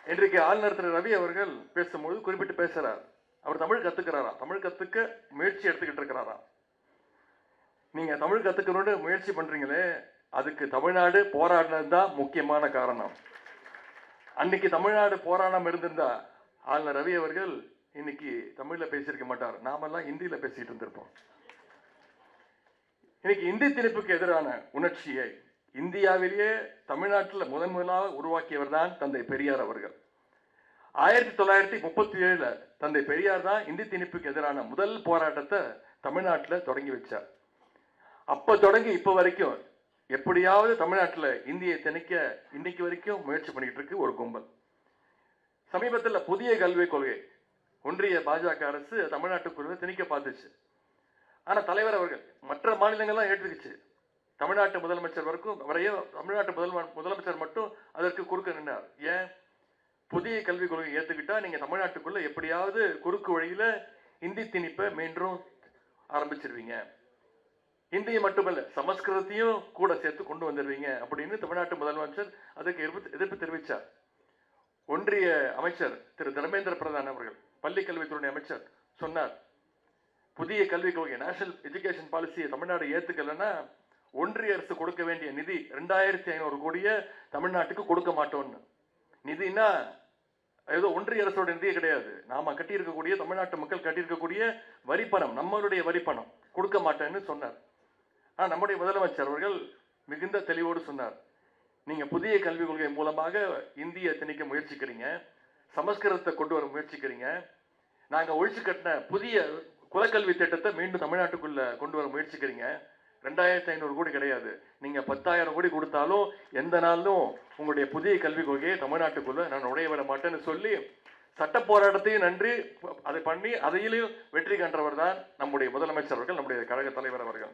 இன்றைக்கு ஆளுநர் திரு ரவி அவர்கள் பேசும்போது குறிப்பிட்டு பேசுறார். அவர் தமிழ் கத்துக்கிறாராம். தமிழ் கத்துக்க முயற்சி எடுத்துக்கிட்டு இருக்கிறாராம். நீங்க தமிழ் கத்துக்கணும்னு முயற்சி பண்றீங்களே, அதுக்கு தமிழ்நாடு போராடினது தான் முக்கியமான காரணம். அன்னைக்கு தமிழ்நாடு போராடாம இருந்திருந்தா ஆளுநர் ரவி அவர்கள் இன்னைக்கு தமிழ்ல பேசியிருக்க மாட்டார். நாமெல்லாம் ஹிந்தியில பேசிட்டு இருந்திருப்போம். இன்னைக்கு இந்தி திணிப்புக்கு எதிரான உணர்ச்சியை இந்தியாவிலேயே தமிழ்நாட்டில் முதலாக உருவாக்கியவர் தான் தந்தை பெரியார் அவர்கள். 1937 தந்தை பெரியார் தான் இந்தி திணிப்புக்கு எதிரான முதல் போராட்டத்தை தமிழ்நாட்டில் தொடங்கி வச்சார். அப்ப தொடங்கி இப்ப வரைக்கும் எப்படியாவது தமிழ்நாட்டில் இந்தியை திணிக்க இன்னைக்கு வரைக்கும் முயற்சி பண்ணிட்டு இருக்கு ஒரு கும்பல். சமீபத்தில் புதிய கல்விக் கொள்கை ஒன்றிய பாஜக அரசு தமிழ்நாட்டுக்குள்ள திணிக்க பார்த்துச்சு. ஆனா தலைவர் அவர்கள் மற்ற மாநிலங்கள்லாம் ஏற்றுக்குச்சு. தமிழ்நாட்டு முதலமைச்சர் வரையும் தமிழ்நாட்டு முதலமைச்சர் மட்டும் அதற்கு குறுக்க நின்றார். ஏன்? புதிய கல்விக் கொள்கை ஏத்துக்கிட்டா நீங்க தமிழ்நாட்டுக்குள்ள எப்படியாவது குறுக்கு வழியில இந்தி திணிப்பை மீண்டும் ஆரம்பிச்சிருவீங்க, இந்தியை மட்டுமல்ல சமஸ்கிருதத்தையும் கூட சேர்த்து கொண்டு வந்துடுவீங்க அப்படின்னு தமிழ்நாட்டு முதலமைச்சர் அதுக்கு எதிர்ப்பு தெரிவித்தார். ஒன்றிய அமைச்சர் திரு தர்மேந்திர பிரதான் அவர்கள், பள்ளி கல்வித்துறை அமைச்சர் சொன்னார், புதிய கல்விக் கொள்கை நேஷனல் எஜுகேஷன் பாலிசியை தமிழ்நாடு ஏத்துக்கலன்னா ஒன்றிய அரசு கொடுக்க வேண்டிய நிதி 2500 கோடியை தமிழ்நாட்டுக்கு கொடுக்க மாட்டோம்னு. நிதினா ஏதோ ஒன்றிய அரசோட நிதியே கிடையாது, நாம கட்டியிருக்கக்கூடிய தமிழ்நாட்டு மக்கள் கட்டியிருக்கக்கூடிய வரிப்பணம், நம்மளுடைய வரிப்பணம் கொடுக்க மாட்டேன்னு சொன்னார். ஆனா நம்முடைய முதலமைச்சர் அவர்கள் மிகுந்த தெளிவோடு சொன்னார், நீங்க புதிய கல்விக் கொள்கை மூலமாக இந்தியை திணிக்க முயற்சிக்கிறீங்க, சமஸ்கிருதத்தை கொண்டு வர முயற்சிக்கிறீங்க, நாங்க ஒழிச்சு கட்டின புதிய குலக்கல்வி திட்டத்தை மீண்டும் தமிழ்நாட்டுக்குள்ள கொண்டு வர முயற்சிக்கிறீங்க, 2500 கோடி கிடையாது, நீங்க 10,000 கோடி கொடுத்தாலும் எந்த நாளும் உங்களுடைய புதிய கல்விக் கொள்கையை தமிழ்நாட்டுக்குள்ள நான் நுழைய விட மாட்டேன்னு சொல்லி சட்ட போராட்டத்தையும் நன்றி அதை பண்ணி அதையிலும் வெற்றி கண்டவர் தான் நம்முடைய முதலமைச்சர் அவர்கள், நம்முடைய கழக தலைவர் அவர்கள்.